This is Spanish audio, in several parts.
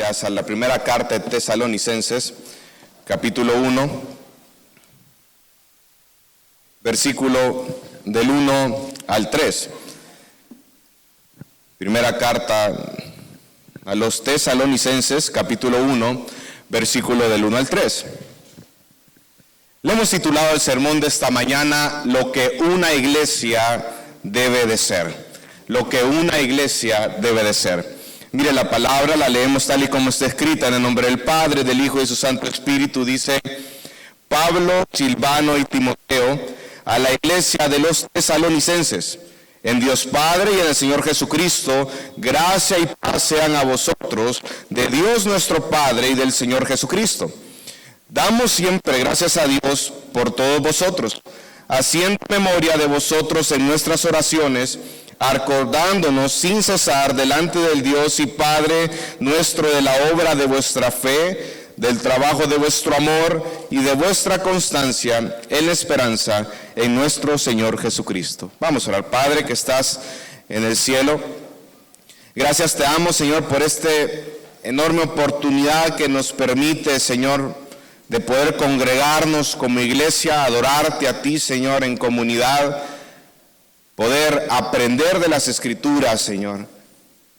Biblias a la primera carta de Tesalonicenses, capítulo 1, versículo del 1 al 3. Primera carta a los Tesalonicenses, capítulo 1, versículo del 1 al 3. Le hemos titulado el sermón de esta mañana, Lo que una iglesia debe de ser. Lo que una iglesia debe de ser. Mire, la palabra la leemos tal y como está escrita, en el nombre del Padre, del Hijo y de su Santo Espíritu. Dice: Pablo, Silvano y Timoteo, a la iglesia de los Tesalonicenses, en Dios Padre y en el Señor Jesucristo, gracia y paz sean a vosotros, de Dios nuestro Padre y del Señor Jesucristo. Damos siempre gracias a Dios por todos vosotros, haciendo memoria de vosotros en nuestras oraciones, acordándonos sin cesar delante del Dios y Padre nuestro de la obra de vuestra fe, del trabajo de vuestro amor y de vuestra constancia en la esperanza en nuestro Señor Jesucristo. Vamos a orar. Padre que estás en el cielo, gracias te damos, Señor, por esta enorme oportunidad que nos permite, Señor, de poder congregarnos como iglesia, adorarte a ti, Señor, en comunidad, poder aprender de las Escrituras, Señor,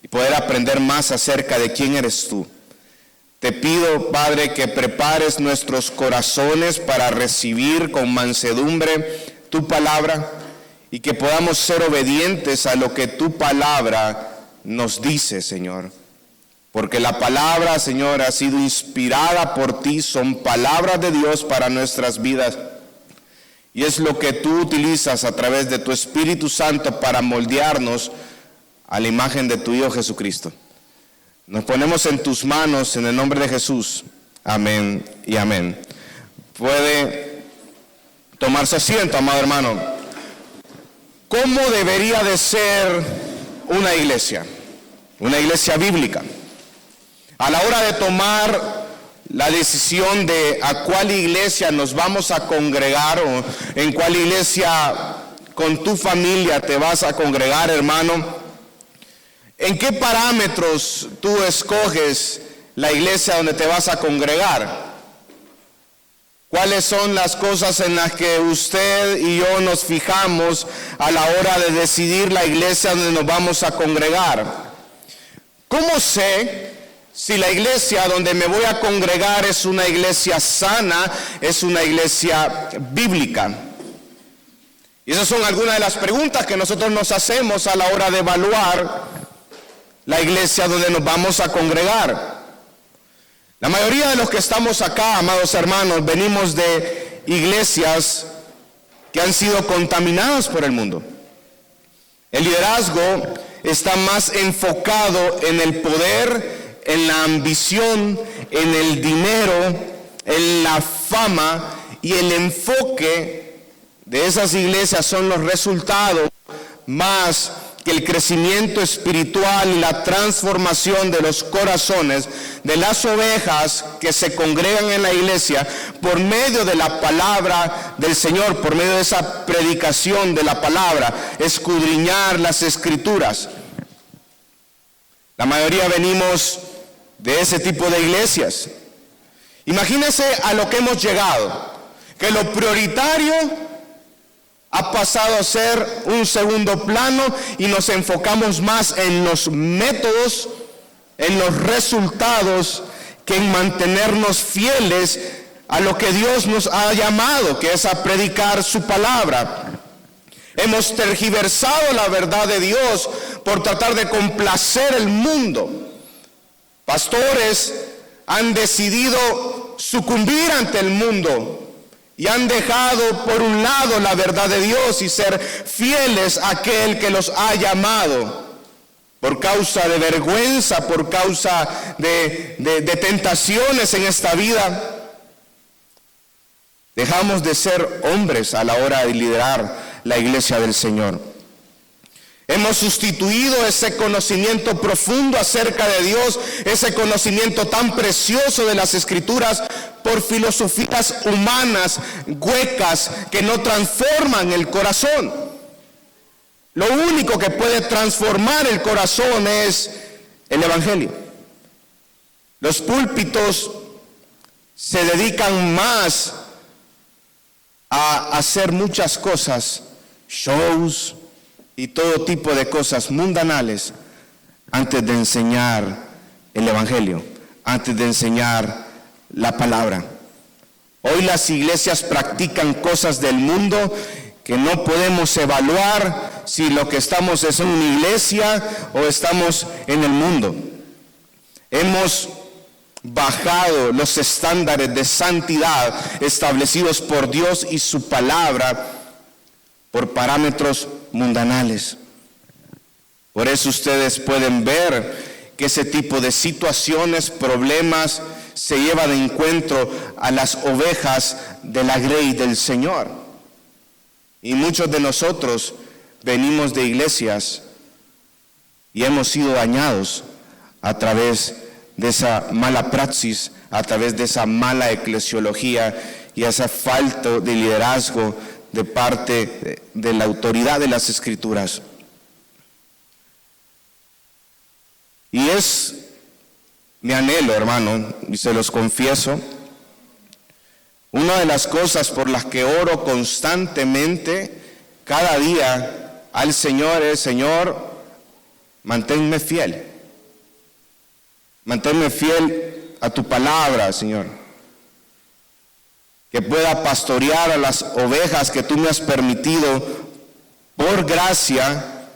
y poder aprender más acerca de quién eres tú. Te pido, Padre, que prepares nuestros corazones para recibir con mansedumbre tu palabra y que podamos ser obedientes a lo que tu palabra nos dice, Señor. Porque la palabra, Señor, ha sido inspirada por ti, son palabras de Dios para nuestras vidas. Y es lo que tú utilizas a través de tu Espíritu Santo para moldearnos a la imagen de tu Hijo Jesucristo. Nos ponemos en tus manos en el nombre de Jesús. Amén y amén. Puede tomarse asiento, amado hermano. ¿Cómo debería de ser una iglesia? Una iglesia bíblica. A la hora de tomar la decisión de a cuál iglesia nos vamos a congregar o en cuál iglesia con tu familia te vas a congregar, hermano, ¿en qué parámetros tú escoges la iglesia donde te vas a congregar? ¿Cuáles son las cosas en las que usted y yo nos fijamos a la hora de decidir la iglesia donde nos vamos a congregar? ¿Cómo sé si la iglesia donde me voy a congregar es una iglesia sana, es una iglesia bíblica? Y esas son algunas de las preguntas que nosotros nos hacemos a la hora de evaluar la iglesia donde nos vamos a congregar. La mayoría de los que estamos acá, amados hermanos, venimos de iglesias que han sido contaminadas por el mundo. El liderazgo está más enfocado en el poder, en la ambición, en el dinero, en la fama, y el enfoque de esas iglesias son los resultados más que el crecimiento espiritual y la transformación de los corazones de las ovejas que se congregan en la iglesia por medio de la palabra del Señor, por medio de esa predicación de la palabra, escudriñar las Escrituras. La mayoría venimos de ese tipo de iglesias. Imagínense a lo que hemos llegado, que lo prioritario ha pasado a ser un segundo plano y nos enfocamos más en los métodos, en los resultados, que en mantenernos fieles a lo que Dios nos ha llamado, que es a predicar su palabra. Hemos tergiversado la verdad de Dios por tratar de complacer el mundo. Pastores han decidido sucumbir ante el mundo y han dejado por un lado la verdad de Dios y ser fieles a aquel que los ha llamado. Por causa de vergüenza, por causa de tentaciones en esta vida, dejamos de ser hombres a la hora de liderar la iglesia del Señor. Hemos sustituido ese conocimiento profundo acerca de Dios, ese conocimiento tan precioso de las Escrituras, por filosofías humanas huecas que no transforman el corazón. Lo único que puede transformar el corazón es el Evangelio. Los púlpitos se dedican más a hacer muchas cosas, shows y todo tipo de cosas mundanales, antes de enseñar el Evangelio, antes de enseñar la palabra. Hoy las iglesias practican cosas del mundo que no podemos evaluar si lo que estamos es en una iglesia o estamos en el mundo. Hemos bajado los estándares de santidad establecidos por Dios y su palabra por parámetros mundanales. Por eso ustedes pueden ver que ese tipo de situaciones, problemas, se lleva de encuentro a las ovejas de la grey del Señor. Y muchos de nosotros venimos de iglesias y hemos sido dañados a través de esa mala praxis, a través de esa mala eclesiología y esa falta de liderazgo de parte de la autoridad de las Escrituras. Y es mi anhelo, hermano, y se los confieso, una de las cosas por las que oro constantemente cada día al Señor es: Señor, manténme fiel. Manténme fiel a tu palabra, Señor. Que pueda pastorear a las ovejas que tú me has permitido por gracia,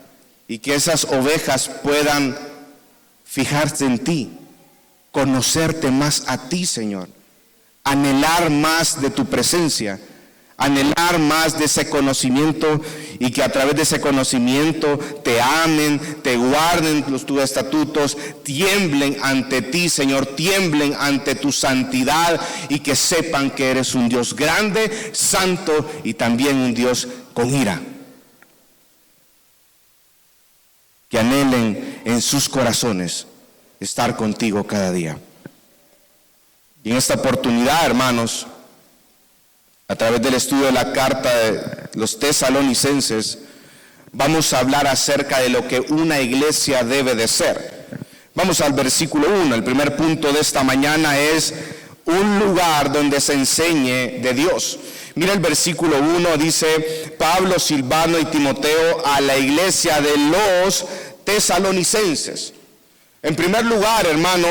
y que esas ovejas puedan fijarse en ti, conocerte más a ti, Señor, anhelar más de tu presencia, anhelar más de ese conocimiento, y que a través de ese conocimiento te amen, te guarden tus estatutos, tiemblen ante ti, Señor, tiemblen ante tu santidad, y que sepan que eres un Dios grande, santo y también un Dios con ira. Que anhelen en sus corazones estar contigo cada día. Y en esta oportunidad, hermanos, a través del estudio de la carta de los Tesalonicenses, vamos a hablar acerca de lo que una iglesia debe de ser. Vamos al versículo 1. El primer punto de esta mañana es un lugar donde se enseñe de Dios. Mira el versículo 1, dice: Pablo, Silvano y Timoteo, a la iglesia de los Tesalonicenses. En primer lugar, hermano,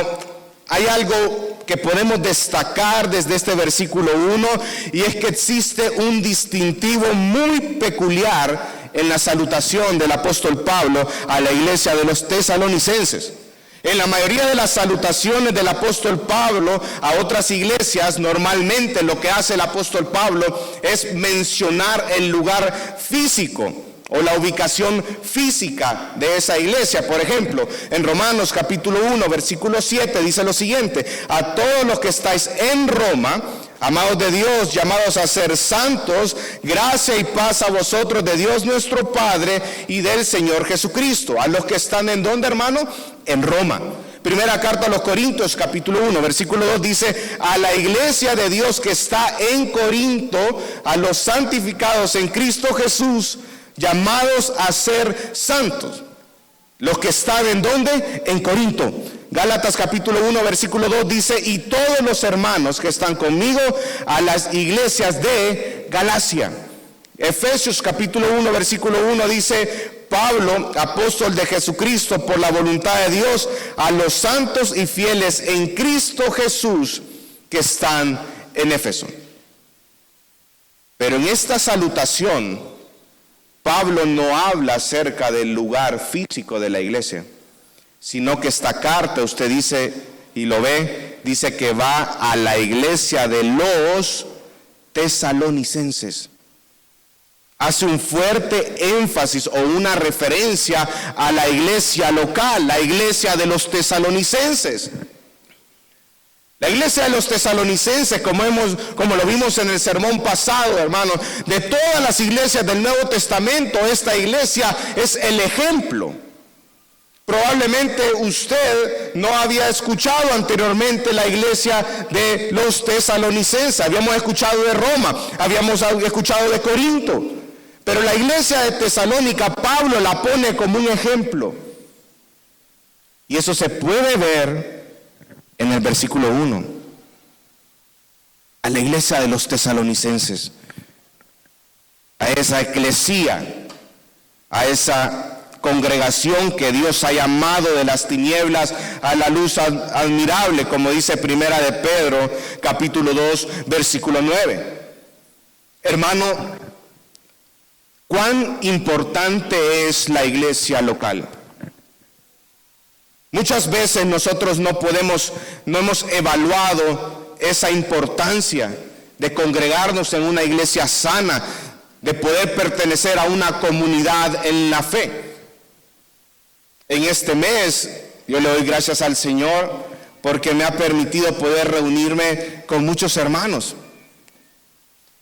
hay algo que podemos destacar desde este versículo 1, y es que existe un distintivo muy peculiar en la salutación del apóstol Pablo a la iglesia de los Tesalonicenses. En la mayoría de las salutaciones del apóstol Pablo a otras iglesias, normalmente lo que hace el apóstol Pablo es mencionar el lugar físico o la ubicación física de esa iglesia. Por ejemplo, en Romanos capítulo 1, versículo 7 dice lo siguiente: a todos los que estáis en Roma, amados de Dios, llamados a ser santos, gracia y paz a vosotros de Dios nuestro Padre y del Señor Jesucristo. A los que están ¿en dónde, hermano? En Roma. Primera carta a los Corintios, capítulo 1, versículo 2 dice: a la iglesia de Dios que está en Corinto, a los santificados en Cristo Jesús, llamados a ser santos. Los que están ¿en dónde? En Corinto. Gálatas capítulo 1 versículo 2 dice: y todos los hermanos que están conmigo a las iglesias de Galacia. Efesios capítulo 1 versículo 1 dice: Pablo, apóstol de Jesucristo por la voluntad de Dios, a los santos y fieles en Cristo Jesús que están en Éfeso. Pero en esta salutación Pablo no habla acerca del lugar físico de la iglesia, sino que esta carta, usted dice y lo ve, dice que va a la iglesia de los Tesalonicenses. Hace un fuerte énfasis o una referencia a la iglesia local, la iglesia de los Tesalonicenses. La iglesia de los Tesalonicenses, como lo vimos en el sermón pasado, hermano, de todas las iglesias del Nuevo Testamento, esta iglesia es el ejemplo. Probablemente usted no había escuchado anteriormente la iglesia de los Tesalonicenses. Habíamos escuchado de Roma, habíamos escuchado de Corinto, pero la iglesia de Tesalónica, Pablo la pone como un ejemplo. Y eso se puede ver en el versículo 1, a la iglesia de los tesalonicenses, a esa eclesía, a esa congregación que Dios ha llamado de las tinieblas a la luz admirable, como dice Primera de Pedro, capítulo 2, versículo 9. Hermano, ¿cuán importante es la iglesia local? Muchas veces nosotros no hemos evaluado esa importancia de congregarnos en una iglesia sana, de poder pertenecer a una comunidad en la fe. En este mes yo le doy gracias al Señor porque me ha permitido poder reunirme con muchos hermanos.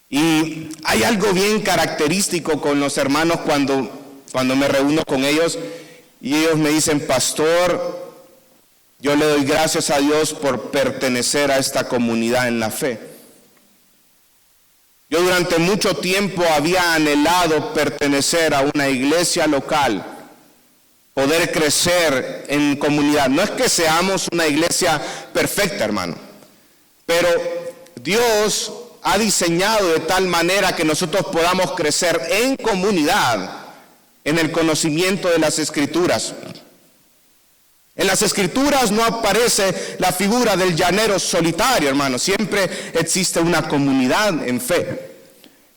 Y hay algo bien característico con los hermanos cuando me reúno con ellos y ellos me dicen: pastor, yo le doy gracias a Dios por pertenecer a esta comunidad en la fe. Yo durante mucho tiempo había anhelado pertenecer a una iglesia local, poder crecer en comunidad. No es que seamos una iglesia perfecta, hermano, pero Dios ha diseñado de tal manera que nosotros podamos crecer en comunidad, en el conocimiento de las Escrituras. En las Escrituras no aparece la figura del llanero solitario, hermano. Siempre existe una comunidad en fe.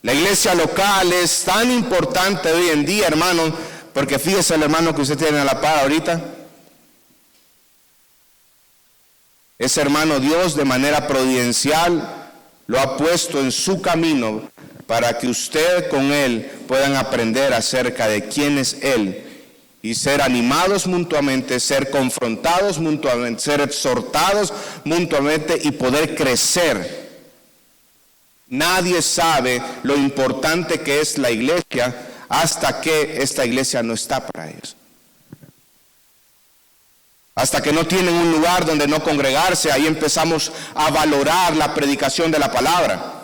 La iglesia local es tan importante hoy en día, hermano, porque fíjese el hermano que usted tiene a la par ahorita. Ese hermano Dios de manera providencial lo ha puesto en su camino para que usted con él puedan aprender acerca de quién es él y ser animados mutuamente, ser confrontados mutuamente, ser exhortados mutuamente y poder crecer. Nadie sabe lo importante que es la iglesia hasta que esta iglesia no está para ellos. Hasta que no tienen un lugar donde no congregarse, ahí empezamos a valorar la predicación de la palabra.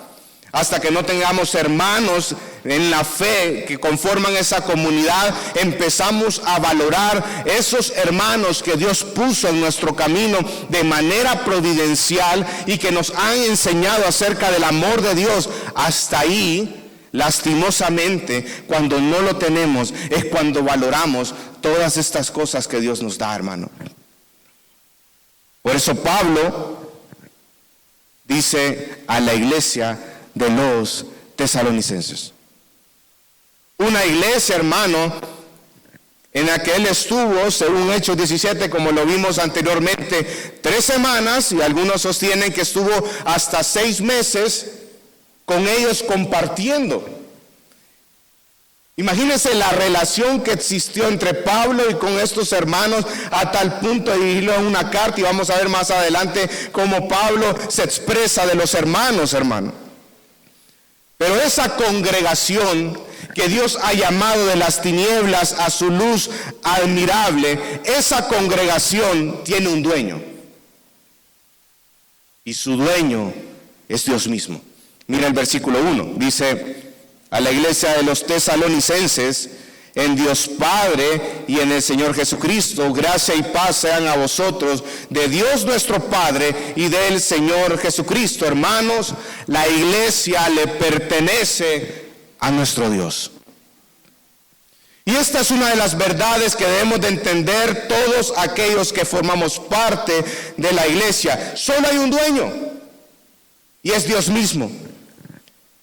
Hasta que no tengamos hermanos en la fe que conforman esa comunidad, empezamos a valorar esos hermanos que Dios puso en nuestro camino de manera providencial y que nos han enseñado acerca del amor de Dios. Hasta ahí, lastimosamente, cuando no lo tenemos, es cuando valoramos todas estas cosas que Dios nos da, hermano. Por eso Pablo dice a la iglesia de los tesalonicenses. Una iglesia, hermano, en la que él estuvo, según Hechos 17, como lo vimos anteriormente, 3 semanas, y algunos sostienen que estuvo hasta 6 meses con ellos compartiendo. Imagínense la relación que existió entre Pablo y con estos hermanos a tal punto de dirigirlo en una carta, y vamos a ver más adelante cómo Pablo se expresa de los hermanos, hermano. Pero esa congregación que Dios ha llamado de las tinieblas a su luz admirable, esa congregación tiene un dueño. Y su dueño es Dios mismo. Mira el versículo 1, dice: a la iglesia de los tesalonicenses, en Dios Padre y en el Señor Jesucristo, gracia y paz sean a vosotros, de Dios nuestro Padre y del Señor Jesucristo. Hermanos, la iglesia le pertenece a nuestro Dios. Y esta es una de las verdades que debemos de entender todos aquellos que formamos parte de la iglesia. Solo hay un dueño, y es Dios mismo.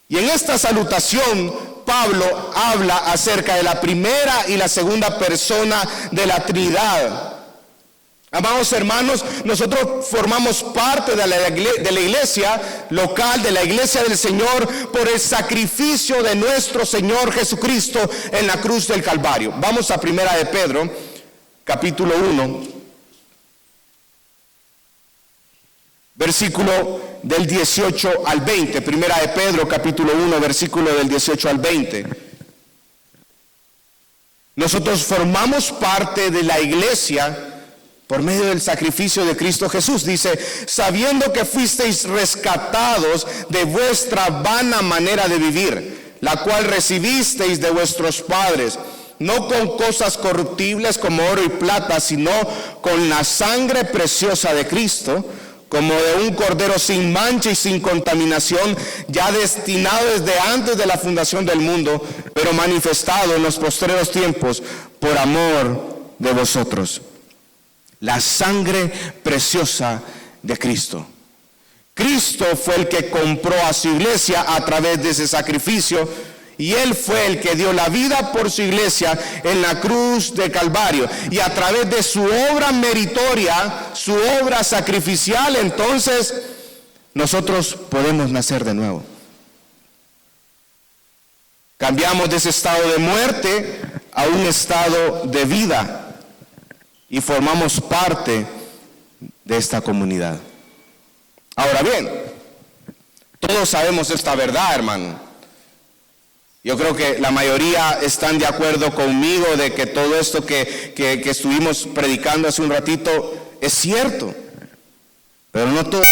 Y en esta salutación, Pablo habla acerca de la primera y la segunda persona de la Trinidad. Amados hermanos, nosotros formamos parte de la iglesia local, de la iglesia del Señor, por el sacrificio de nuestro Señor Jesucristo en la cruz del Calvario. Vamos a Primera de Pedro, capítulo 1, versículo del 18 al 20. Primera de Pedro, capítulo 1, versículo del 18 al 20. Nosotros formamos parte de la iglesia por medio del sacrificio de Cristo Jesús. Dice: sabiendo que fuisteis rescatados de vuestra vana manera de vivir, la cual recibisteis de vuestros padres, no con cosas corruptibles como oro y plata, sino con la sangre preciosa de Cristo, como de un cordero sin mancha y sin contaminación, ya destinado desde antes de la fundación del mundo, pero manifestado en los postreros tiempos por amor de vosotros. La sangre preciosa de Cristo. Cristo fue el que compró a su iglesia a través de ese sacrificio, y Él fue el que dio la vida por su iglesia en la cruz de Calvario. Y a través de su obra meritoria, su obra sacrificial, entonces nosotros podemos nacer de nuevo. Cambiamos de ese estado de muerte a un estado de vida y formamos parte de esta comunidad. Ahora bien, todos sabemos esta verdad, hermano. Yo creo que la mayoría están de acuerdo conmigo de que todo esto que estuvimos predicando hace un ratito es cierto, pero no todo.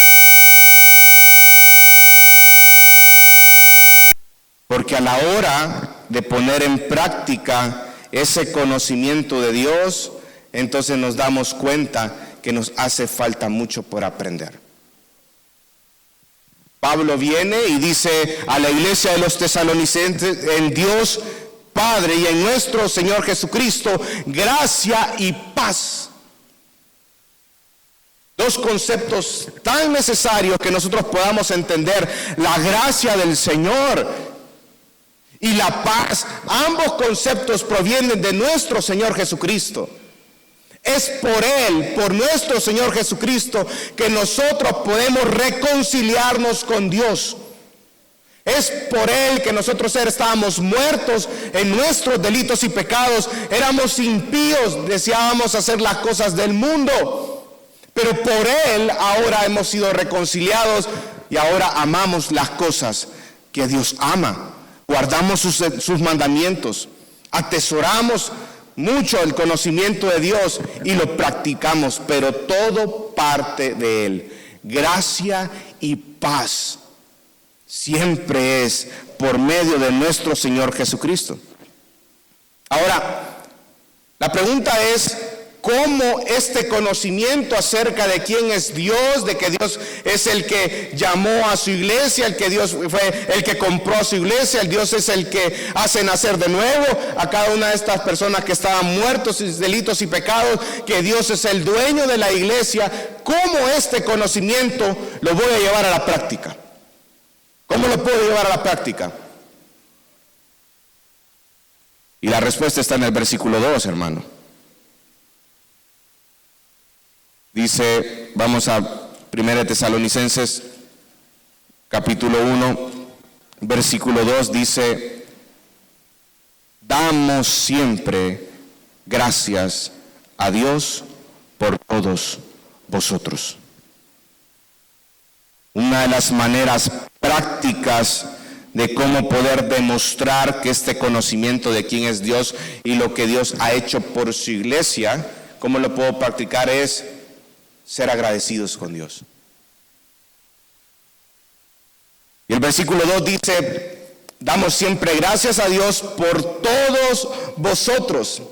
Porque a la hora de poner en práctica ese conocimiento de Dios, entonces nos damos cuenta que nos hace falta mucho por aprender. Pablo viene y dice a la iglesia de los tesalonicenses: en Dios Padre y en nuestro Señor Jesucristo, gracia y paz. Dos conceptos tan necesarios que nosotros podamos entender: la gracia del Señor y la paz. Ambos conceptos provienen de nuestro Señor Jesucristo. Es por Él, por nuestro Señor Jesucristo, que nosotros podemos reconciliarnos con Dios. Es por Él que nosotros estábamos muertos en nuestros delitos y pecados. Éramos impíos, deseábamos hacer las cosas del mundo. Pero por Él ahora hemos sido reconciliados y ahora amamos las cosas que Dios ama. Guardamos sus mandamientos, atesoramos mucho el conocimiento de Dios y lo practicamos, pero todo parte de Él. Gracia y paz siempre es por medio de nuestro Señor Jesucristo. Ahora, la pregunta es: ¿cómo este conocimiento acerca de quién es Dios, de que Dios es el que llamó a su iglesia, el que Dios fue el que compró a su iglesia, el Dios es el que hace nacer de nuevo a cada una de estas personas que estaban muertos en delitos y pecados, que Dios es el dueño de la iglesia? ¿Cómo este conocimiento lo voy a llevar a la práctica? ¿Cómo lo puedo llevar a la práctica? Y la respuesta está en el versículo 2, hermano. Dice, vamos a 1 Tesalonicenses capítulo 1, versículo 2, dice: damos siempre gracias a Dios por todos vosotros. Una de las maneras prácticas de cómo poder demostrar que este conocimiento de quién es Dios y lo que Dios ha hecho por su iglesia, cómo lo puedo practicar, es ser agradecidos con Dios. Y el versículo 2 dice: damos siempre gracias a Dios por todos vosotros.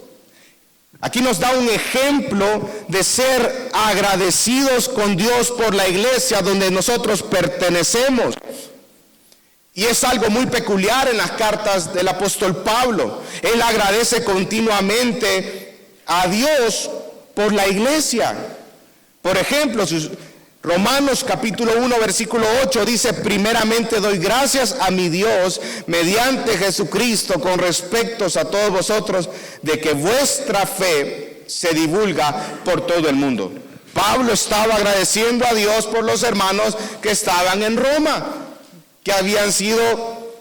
Aquí nos da un ejemplo de ser agradecidos con Dios por la iglesia donde nosotros pertenecemos. Y es algo muy peculiar en las cartas del apóstol Pablo. Él agradece continuamente a Dios por la iglesia. Por ejemplo, Romanos capítulo 1 versículo 8 dice: primeramente doy gracias a mi Dios mediante Jesucristo con respecto a todos vosotros, de que vuestra fe se divulga por todo el mundo. Pablo estaba agradeciendo a Dios por los hermanos que estaban en Roma, que habían sido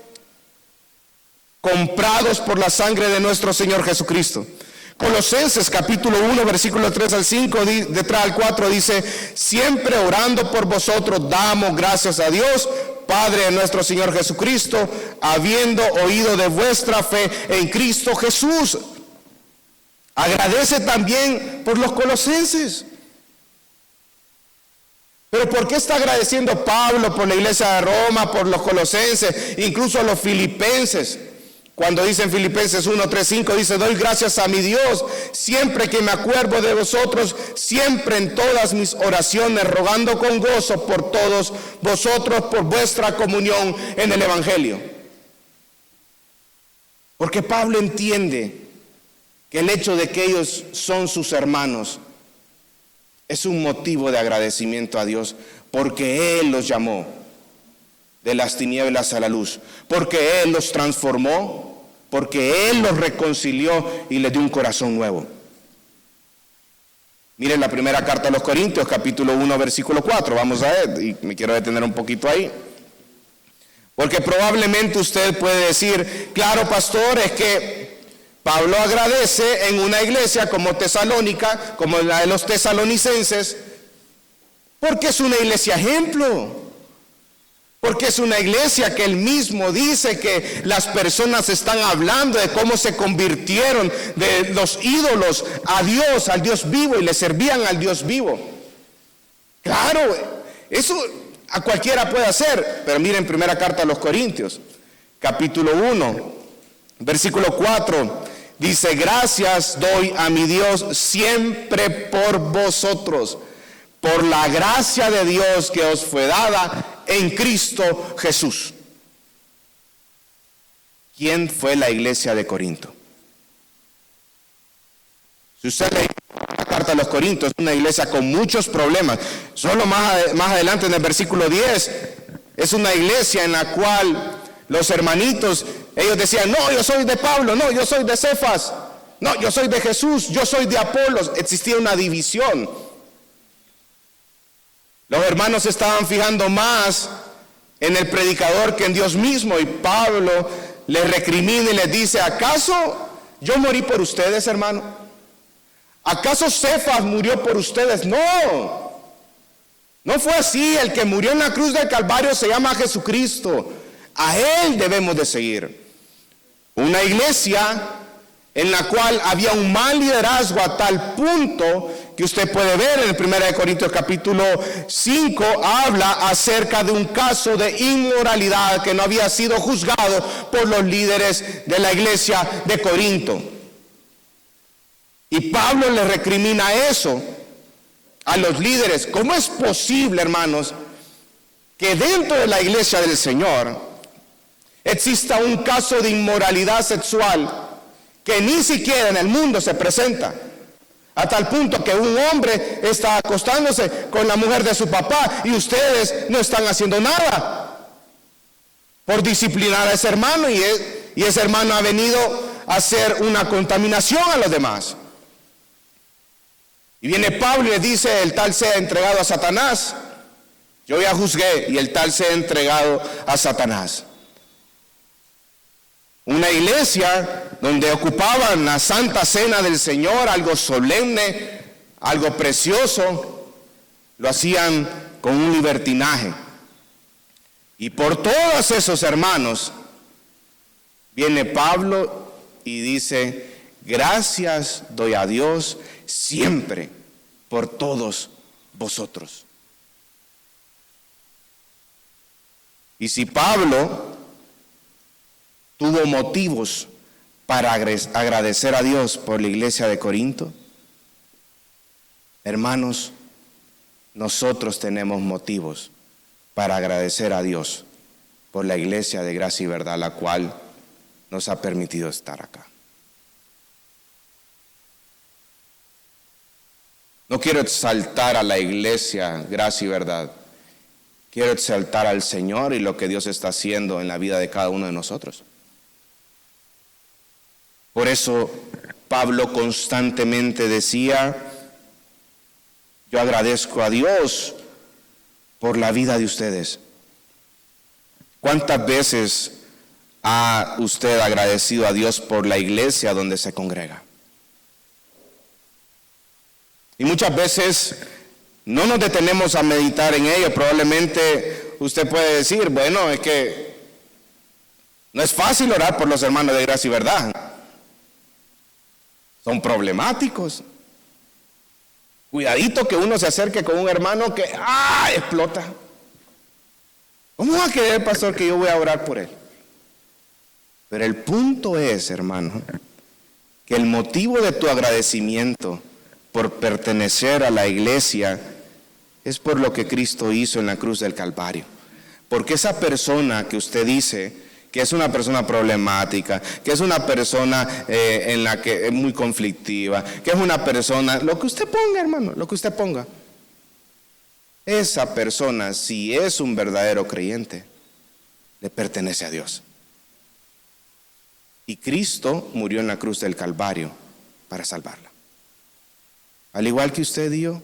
comprados por la sangre de nuestro Señor Jesucristo. Colosenses capítulo 1 versículo 3 al 5, de 3 al 4 dice: siempre orando por vosotros damos gracias a Dios, Padre de nuestro Señor Jesucristo, habiendo oído de vuestra fe en Cristo Jesús. Agradece también por los colosenses. Pero ¿por qué está agradeciendo Pablo por la iglesia de Roma, por los colosenses, incluso los filipenses? Cuando dice en Filipenses 1, 3, 5, dice: doy gracias a mi Dios siempre que me acuerdo de vosotros, siempre en todas mis oraciones, rogando con gozo por todos vosotros, por vuestra comunión en el Evangelio. Porque Pablo entiende que el hecho de que ellos son sus hermanos es un motivo de agradecimiento a Dios, porque Él los llamó de las tinieblas a la luz, porque Él los transformó, porque Él los reconcilió y les dio un corazón nuevo. Miren la primera carta a los Corintios, capítulo 1, versículo 4, vamos a ver, y me quiero detener un poquito ahí. Porque probablemente usted puede decir: claro, pastor, es que Pablo agradece en una iglesia como Tesalónica, como la de los tesalonicenses, porque es una iglesia ejemplo. Porque es una iglesia que él mismo dice que las personas están hablando de cómo se convirtieron de los ídolos a Dios, al Dios vivo, y le servían al Dios vivo. Claro, eso a cualquiera puede hacer, pero miren primera carta a los Corintios, capítulo 1, versículo 4, dice: gracias doy a mi Dios siempre por vosotros, por la gracia de Dios que os fue dada en Cristo Jesús. ¿Quién fue la iglesia de Corinto? Si usted lee la carta a los Corintios, es una iglesia con muchos problemas. Solo más adelante en el versículo 10, es una iglesia en la cual los hermanitos, ellos decían: no, yo soy de Pablo, no, yo soy de Cefas, no, yo soy de Jesús, yo soy de Apolos. Existía una división. Los hermanos se estaban fijando más en el predicador que en Dios mismo, y Pablo les recrimina y les dice: ¿acaso yo morí por ustedes, hermano? ¿Acaso Cefas murió por ustedes? No, no fue así. El que murió en la cruz del Calvario se llama Jesucristo. A Él debemos de seguir. Una iglesia en la cual había un mal liderazgo a tal punto que usted puede ver en el 1 Corintios capítulo 5, habla acerca de un caso de inmoralidad que no había sido juzgado por los líderes de la iglesia de Corinto. Y Pablo le recrimina eso a los líderes. ¿Cómo es posible, hermanos, que dentro de la iglesia del Señor exista un caso de inmoralidad sexual que ni siquiera en el mundo se presenta? A tal punto que un hombre está acostándose con la mujer de su papá y ustedes no están haciendo nada por disciplinar a ese hermano, y ese hermano ha venido a hacer una contaminación a los demás. Y viene Pablo y le dice: el tal sea entregado a Satanás. Yo ya juzgué y el tal sea entregado a Satanás. Una iglesia donde ocupaban la Santa Cena del Señor, algo solemne, algo precioso, lo hacían con un libertinaje. Y por todos esos hermanos viene Pablo y dice: gracias doy a Dios siempre por todos vosotros. Y si Pablo tuvo motivos para agradecer a Dios por la iglesia de Corinto, hermanos, nosotros tenemos motivos para agradecer a Dios por la iglesia de Gracia y Verdad, la cual nos ha permitido estar acá. No quiero exaltar a la iglesia Gracia y Verdad, quiero exaltar al Señor y lo que Dios está haciendo en la vida de cada uno de nosotros. Por eso Pablo constantemente decía: yo agradezco a Dios por la vida de ustedes. ¿Cuántas veces ha usted agradecido a Dios por la iglesia donde se congrega? Y muchas veces no nos detenemos a meditar en ello. Probablemente usted puede decir: bueno, es que no es fácil orar por los hermanos de Gracia y Verdad. Son problemáticos. Cuidadito que uno se acerque con un hermano que explota. ¿Cómo va a querer, pastor, que yo voy a orar por él? Pero el punto es, hermano, que el motivo de tu agradecimiento por pertenecer a la iglesia es por lo que Cristo hizo en la cruz del Calvario. Porque esa persona que usted dice que es una persona problemática, que es una persona en la que es muy conflictiva, que es una persona, lo que usted ponga, hermano, lo que usted ponga. Esa persona, si es un verdadero creyente, le pertenece a Dios. Y Cristo murió en la cruz del Calvario para salvarla. Al igual que usted y yo,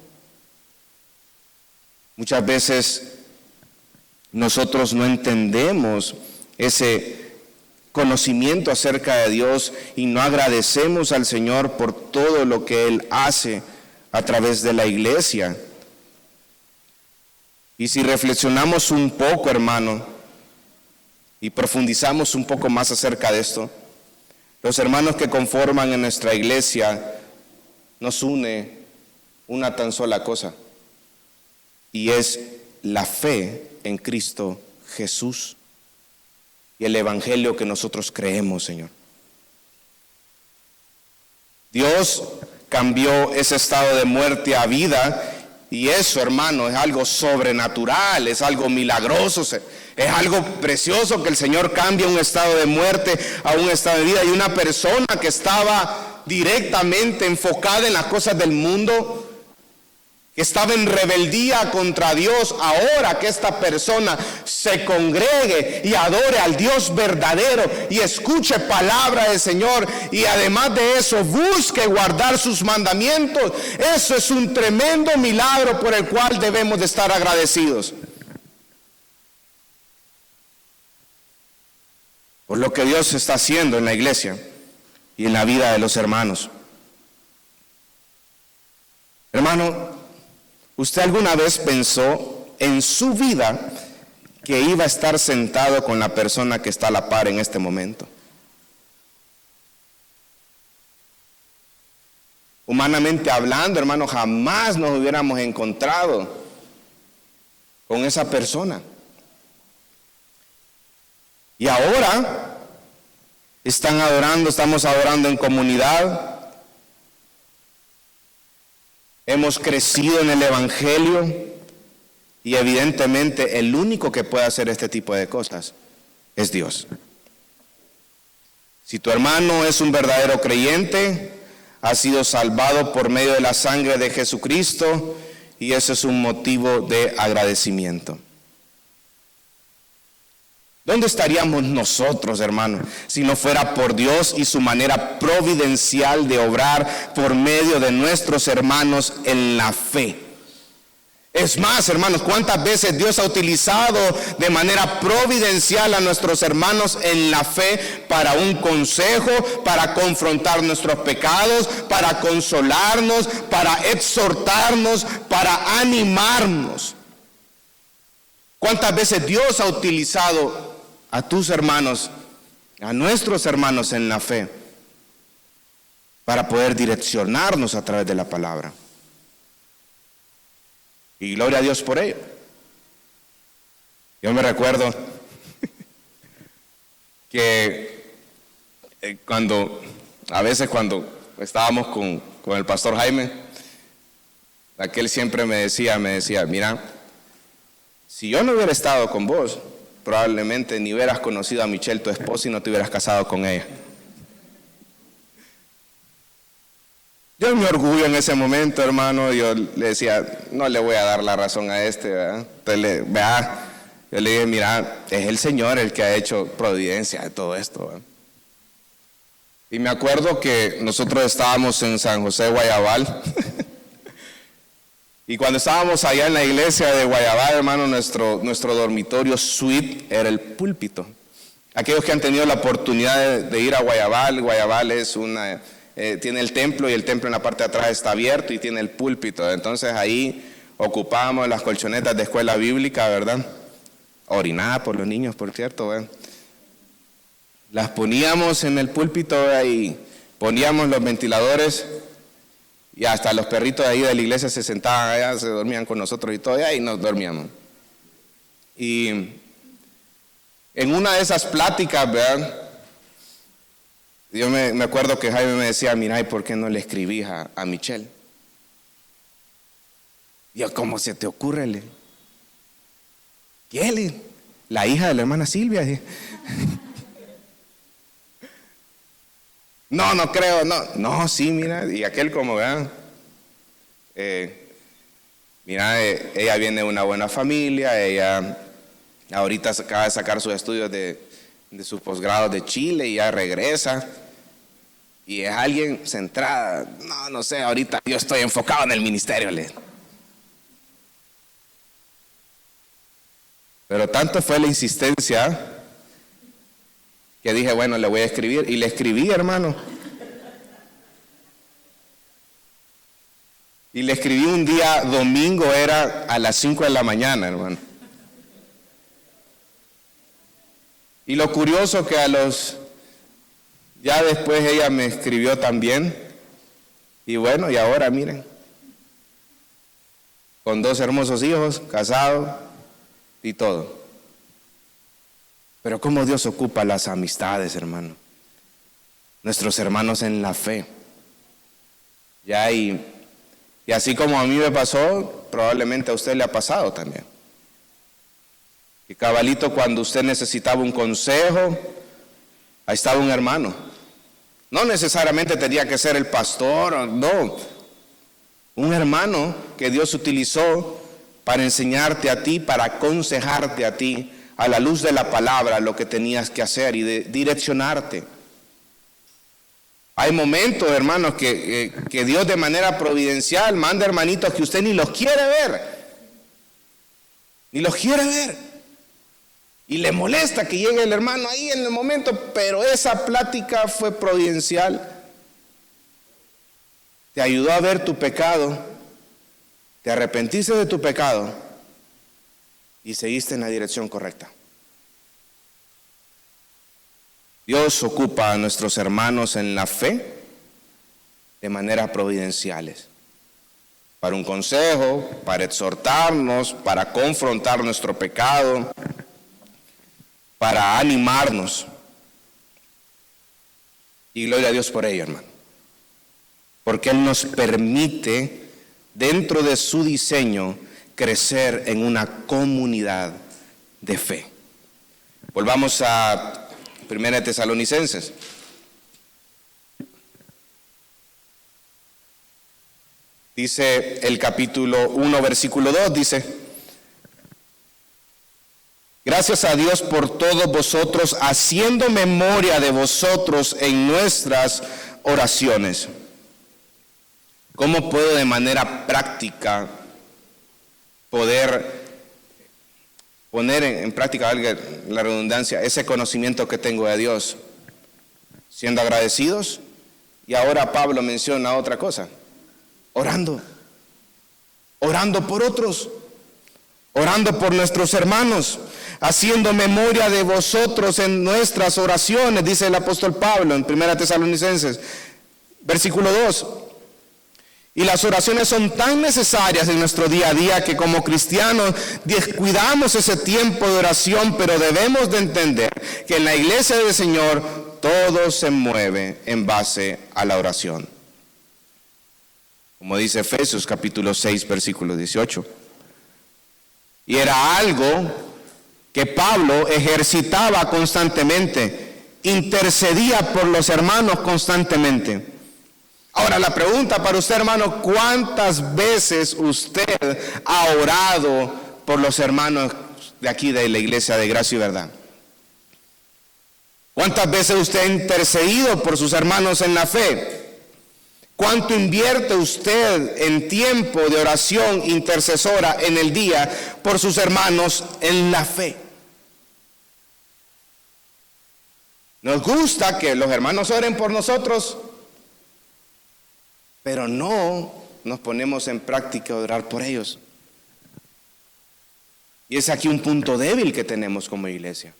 muchas veces nosotros no entendemos ese conocimiento acerca de Dios y no agradecemos al Señor por todo lo que Él hace a través de la iglesia. Y si reflexionamos un poco, hermano, y profundizamos un poco más acerca de esto, los hermanos que conforman en nuestra iglesia nos une una tan sola cosa, y es la fe en Cristo Jesús y el evangelio que nosotros creemos, Señor. Dios cambió ese estado de muerte a vida, y eso, hermano, es algo sobrenatural, es algo milagroso, es algo precioso que el Señor cambie un estado de muerte a un estado de vida. Y una persona que estaba directamente enfocada en las cosas del mundo, que estaba en rebeldía contra Dios, ahora que esta persona se congregue y adore al Dios verdadero y escuche palabra del Señor, y además de eso busque guardar sus mandamientos, eso es un tremendo milagro por el cual debemos de estar agradecidos. Por lo que Dios está haciendo en la iglesia y en la vida de los hermanos. Hermano, ¿usted alguna vez pensó en su vida que iba a estar sentado con la persona que está a la par en este momento? Humanamente hablando, hermano, jamás nos hubiéramos encontrado con esa persona. Y ahora estamos adorando en comunidad. Hemos crecido en el evangelio, y evidentemente el único que puede hacer este tipo de cosas es Dios. Si tu hermano es un verdadero creyente, ha sido salvado por medio de la sangre de Jesucristo, y eso es un motivo de agradecimiento. ¿Dónde estaríamos nosotros, hermano, si no fuera por Dios y su manera providencial de obrar por medio de nuestros hermanos en la fe? Es más, hermanos, ¿cuántas veces Dios ha utilizado de manera providencial a nuestros hermanos en la fe para un consejo, para confrontar nuestros pecados, para consolarnos, para exhortarnos, para animarnos? ¿Cuántas veces Dios ha utilizado a tus hermanos, a nuestros hermanos en la fe, para poder direccionarnos a través de la palabra? Y gloria a Dios por ello. Yo me recuerdo que a veces cuando estábamos con el pastor Jaime, aquel siempre me decía, mira, si yo no hubiera estado con vos, probablemente ni hubieras conocido a Michelle, tu esposa, y no te hubieras casado con ella. Yo me orgullo en ese momento, hermano. Yo le decía, no le voy a dar la razón a este, ¿verdad? Entonces, yo le dije, mira, es el Señor el que ha hecho providencia de todo esto, ¿verdad? Y me acuerdo que nosotros estábamos en San José, Guayabal. Y cuando estábamos allá en la iglesia de Guayabal, hermano, nuestro dormitorio suite era el púlpito. Aquellos que han tenido la oportunidad de ir a Guayabal es tiene el templo, y el templo en la parte de atrás está abierto y tiene el púlpito. Entonces ahí ocupábamos las colchonetas de escuela bíblica, ¿verdad? Orinadas por los niños, por cierto, ¿verdad? Las poníamos en el púlpito, ¿verdad? Y poníamos los ventiladores, y hasta los perritos de ahí de la iglesia se sentaban allá, se dormían con nosotros y todo, y ahí nos dormíamos. Y en una de esas pláticas, ¿verdad?, Yo me acuerdo que Jaime me decía, mira, ¿y por qué no le escribís a Michelle? Y yo, ¿cómo se te ocurre? ¿Quién? La hija de la hermana Silvia. No creo, no, sí, mira, y aquel como vean, mira, ella viene de una buena familia, ella ahorita acaba de sacar sus estudios de sus posgrados de Chile y ya regresa, y es alguien centrada, no sé, ahorita yo estoy enfocado en el ministerio, pero tanto fue la insistencia que dije, bueno, le voy a escribir. Y le escribí, hermano. Y le escribí un día domingo, era a las 5 de la mañana, hermano. Y lo curioso que ya después ella me escribió también. Y bueno, y ahora miren, con 2 hermosos hijos, casado y todo. Pero cómo Dios ocupa las amistades, hermano. Nuestros hermanos en la fe. Ya y así como a mí me pasó, probablemente a usted le ha pasado también. Y cabalito, cuando usted necesitaba un consejo, ahí estaba un hermano. No necesariamente tenía que ser el pastor, no. Un hermano que Dios utilizó para enseñarte a ti, para aconsejarte a ti, a la luz de la palabra, lo que tenías que hacer y de direccionarte. Hay momentos, hermanos, que Dios de manera providencial manda hermanitos que usted ni los quiere ver. Ni los quiere ver. Y le molesta que llegue el hermano ahí en el momento, pero esa plática fue providencial. Te ayudó a ver tu pecado, te arrepentiste de tu pecado y seguiste en la dirección correcta. Dios ocupa a nuestros hermanos en la fe de maneras providenciales, para un consejo, para exhortarnos, para confrontar nuestro pecado, para animarnos. Y gloria a Dios por ello, hermano, porque Él nos permite, dentro de su diseño, crecer en una comunidad de fe. Volvamos a 1 Tesalonicenses. Dice el capítulo 1, versículo 2, dice: gracias a Dios por todos vosotros, haciendo memoria de vosotros en nuestras oraciones. ¿Cómo puedo de manera práctica poder poner en práctica, valga la redundancia, ese conocimiento que tengo de Dios? Siendo agradecidos. Y ahora Pablo menciona otra cosa: orando por otros, orando por nuestros hermanos, haciendo memoria de vosotros en nuestras oraciones, dice el apóstol Pablo en 1 Tesalonicenses, versículo 2. Y las oraciones son tan necesarias en nuestro día a día que como cristianos descuidamos ese tiempo de oración, pero debemos de entender que en la iglesia del Señor todo se mueve en base a la oración. Como dice Efesios capítulo 6, versículo 18. Y era algo que Pablo ejercitaba constantemente, intercedía por los hermanos constantemente. Ahora la pregunta para usted, hermano: ¿cuántas veces usted ha orado por los hermanos de aquí de la iglesia de Gracia y Verdad? ¿Cuántas veces usted ha intercedido por sus hermanos en la fe? ¿Cuánto invierte usted en tiempo de oración intercesora en el día por sus hermanos en la fe? Nos gusta que los hermanos oren por nosotros, pero no nos ponemos en práctica de orar por ellos. Y es aquí un punto débil que tenemos como iglesia,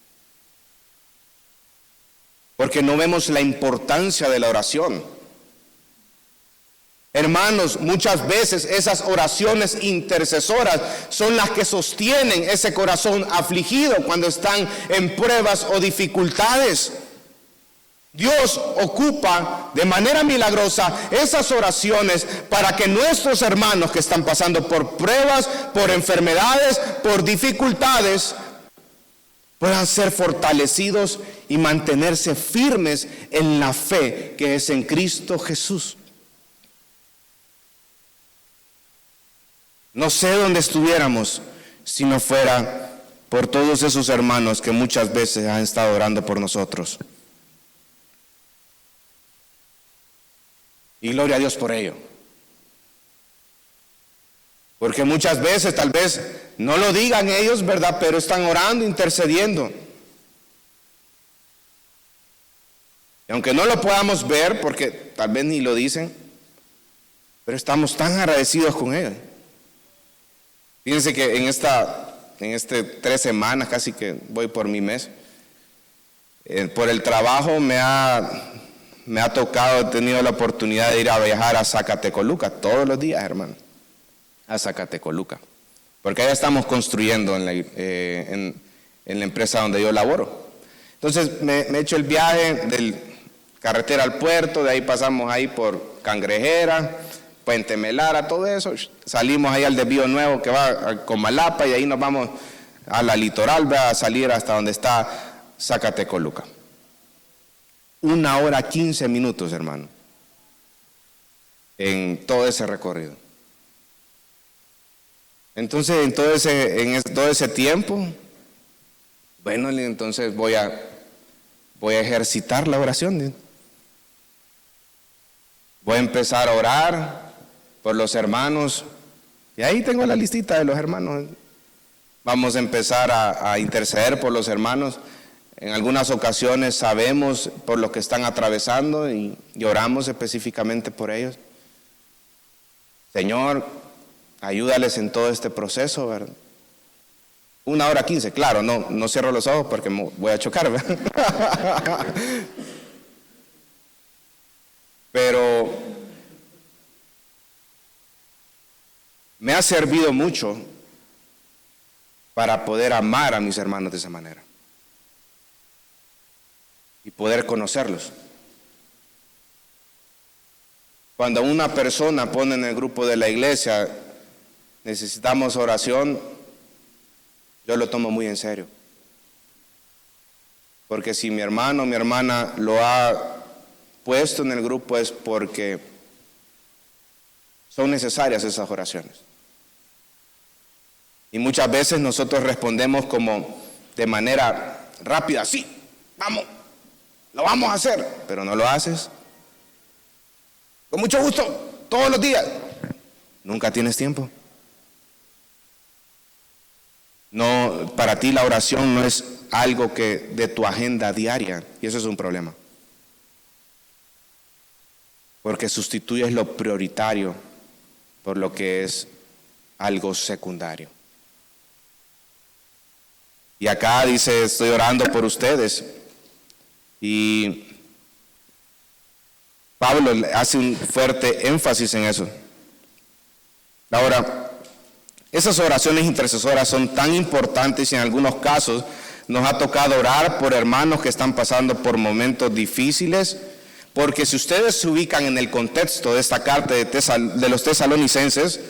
porque no vemos la importancia de la oración. Hermanos, muchas veces esas oraciones intercesoras son las que sostienen ese corazón afligido cuando están en pruebas o dificultades. Dios ocupa de manera milagrosa esas oraciones para que nuestros hermanos que están pasando por pruebas, por enfermedades, por dificultades, puedan ser fortalecidos y mantenerse firmes en la fe que es en Cristo Jesús. No sé dónde estuviéramos si no fuera por todos esos hermanos que muchas veces han estado orando por nosotros. Y gloria a Dios por ello. Porque muchas veces, tal vez no lo digan ellos, ¿verdad? Pero están orando, intercediendo. Y aunque no lo podamos ver, porque tal vez ni lo dicen, pero estamos tan agradecidos con ellos. Fíjense que en este 3 semanas, casi que voy por mi mes, por el trabajo me ha tocado, he tenido la oportunidad de ir a viajar a Zacatecoluca todos los días, hermano, a Zacatecoluca, porque allá estamos construyendo en la empresa donde yo laboro. Entonces me he hecho el viaje del carretera al puerto, de ahí pasamos ahí por Cangrejera, Puente Melara, todo eso, salimos ahí al desvío nuevo que va a Comalapa y ahí nos vamos a la litoral, va a salir hasta donde está Zacatecoluca. 1 hora 15 minutos, hermano, en todo ese recorrido. Entonces, en todo ese tiempo, bueno, entonces voy a ejercitar la oración. Voy a empezar a orar por los hermanos. Y ahí tengo la listita de los hermanos. Vamos a empezar a interceder por los hermanos. En algunas ocasiones sabemos por lo que están atravesando y oramos específicamente por ellos. Señor, ayúdales en todo este proceso, ¿verdad? 1 hora 15, claro, no cierro los ojos porque me voy a chocar, ¿verdad? Pero me ha servido mucho para poder amar a mis hermanos de esa manera y poder conocerlos. Cuando una persona pone en el grupo de la iglesia, necesitamos oración, yo lo tomo muy en serio. Porque si mi hermano o mi hermana lo ha puesto en el grupo es porque son necesarias esas oraciones. Y muchas veces nosotros respondemos como de manera rápida, sí, vamos, lo vamos a hacer, pero no lo haces. Con mucho gusto, todos los días. Nunca tienes tiempo. No, para ti la oración no es algo que de tu agenda diaria, y eso es un problema. Porque sustituyes lo prioritario por lo que es algo secundario. Y acá dice, estoy orando por ustedes. Y Pablo hace un fuerte énfasis en eso. Ahora, esas oraciones intercesoras son tan importantes y en algunos casos nos ha tocado orar por hermanos que están pasando por momentos difíciles, porque si ustedes se ubican en el contexto de esta carta de los tesalonicenses,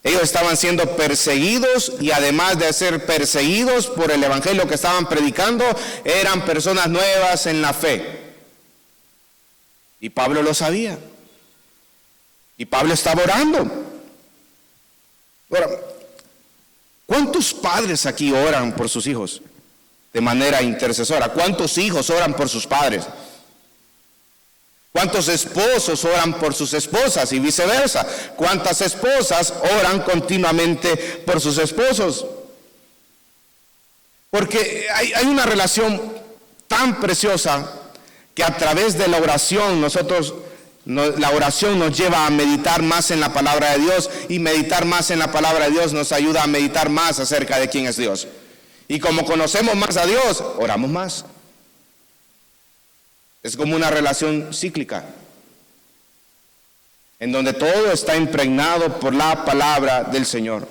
ellos estaban siendo perseguidos y además de ser perseguidos por el evangelio que estaban predicando, eran personas nuevas en la fe. Y Pablo lo sabía. Y Pablo estaba orando. Ahora, ¿cuántos padres aquí oran por sus hijos de manera intercesora? ¿Cuántos hijos oran por sus padres? ¿Cuántos esposos oran por sus esposas y viceversa? ¿Cuántas esposas oran continuamente por sus esposos? Porque hay una relación tan preciosa que a través de la oración la oración nos lleva a meditar más en la palabra de Dios, y meditar más en la palabra de Dios nos ayuda a meditar más acerca de quién es Dios. Y como conocemos más a Dios, oramos más. Es como una relación cíclica, en donde todo está impregnado por la palabra del Señor.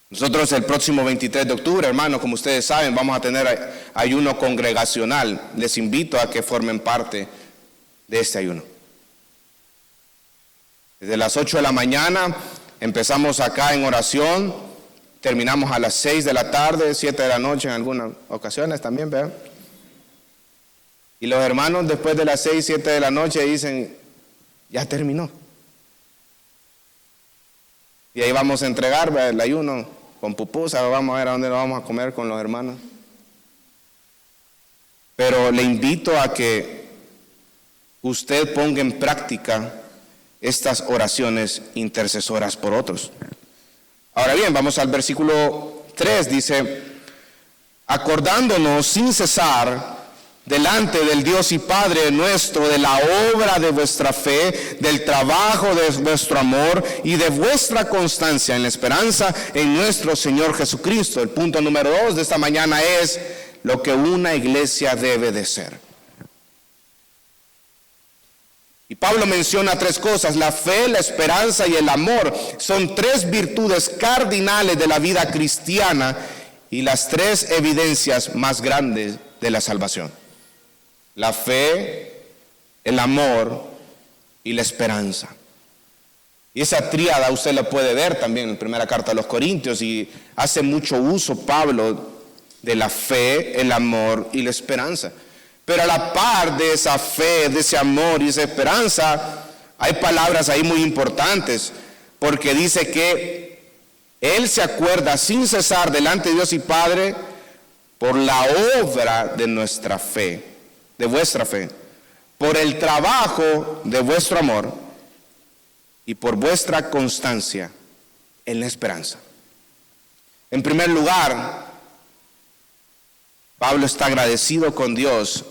Nosotros el próximo 23 de octubre, hermanos, como ustedes saben, vamos a tener ayuno congregacional. Les invito a que formen parte de este ayuno. Desde las 8 de la mañana empezamos acá en oración, terminamos a las 6 de la tarde, 7 de la noche en algunas ocasiones también, ¿verdad? Y los hermanos después de las 6, 7 de la noche dicen, ya terminó. Y ahí vamos a entregar, ¿verdad?, el ayuno con pupusa, vamos a ver a dónde lo vamos a comer con los hermanos. Pero le invito a que usted ponga en práctica estas oraciones intercesoras por otros. Ahora bien, vamos al versículo 3, dice, acordándonos sin cesar delante del Dios y Padre nuestro de la obra de vuestra fe, del trabajo de vuestro amor y de vuestra constancia en la esperanza en nuestro Señor Jesucristo. El punto número 2 de esta mañana es lo que una iglesia debe de ser. Y Pablo menciona 3 cosas: la fe, la esperanza y el amor. Son 3 virtudes cardinales de la vida cristiana y las 3 evidencias más grandes de la salvación. La fe, el amor y la esperanza. Y esa tríada usted la puede ver también en la primera carta a los Corintios, y hace mucho uso Pablo de la fe, el amor y la esperanza. Pero a la par de esa fe, de ese amor y esa esperanza, hay palabras ahí muy importantes, porque dice que Él se acuerda sin cesar delante de Dios y Padre por la obra de nuestra fe, de vuestra fe, por el trabajo de vuestro amor y por vuestra constancia en la esperanza. En primer lugar, Pablo está agradecido con Dios.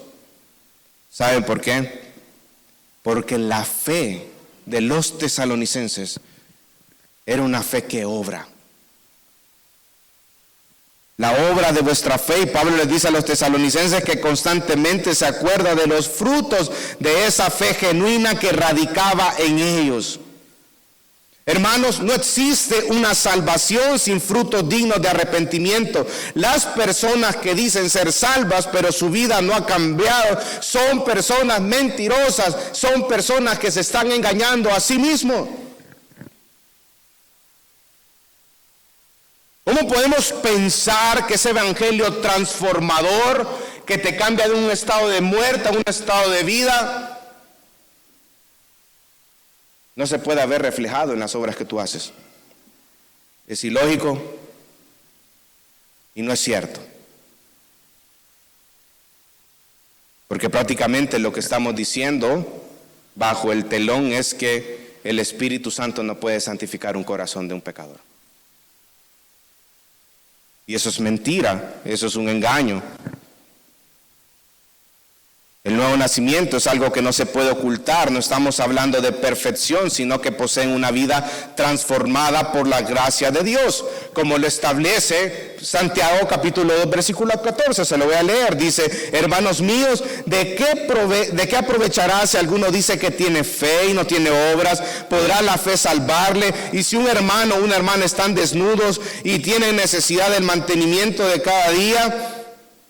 ¿Saben por qué? Porque la fe de los tesalonicenses era una fe que obra. La obra de vuestra fe, y Pablo les dice a los tesalonicenses que constantemente se acuerda de los frutos de esa fe genuina que radicaba en ellos. Hermanos, no existe una salvación sin frutos dignos de arrepentimiento. Las personas que dicen ser salvas, pero su vida no ha cambiado, son personas mentirosas, son personas que se están engañando a sí mismos. ¿Cómo podemos pensar que ese evangelio transformador, que te cambia de un estado de muerte a un estado de vida, no se puede ver reflejado en las obras que tú haces? Es ilógico y no es cierto. Porque prácticamente lo que estamos diciendo bajo el telón es que el Espíritu Santo no puede santificar un corazón de un pecador. Y eso es mentira, eso es un engaño. El nuevo nacimiento es algo que no se puede ocultar. No estamos hablando de perfección, sino que poseen una vida transformada por la gracia de Dios, como lo establece Santiago capítulo 2 versículo 14. Se lo voy a leer. Dice: hermanos míos, ¿de qué aprovechará si alguno dice que tiene fe y no tiene obras? ¿Podrá la fe salvarle? Y si un hermano o una hermana están desnudos y tienen necesidad del mantenimiento de cada día,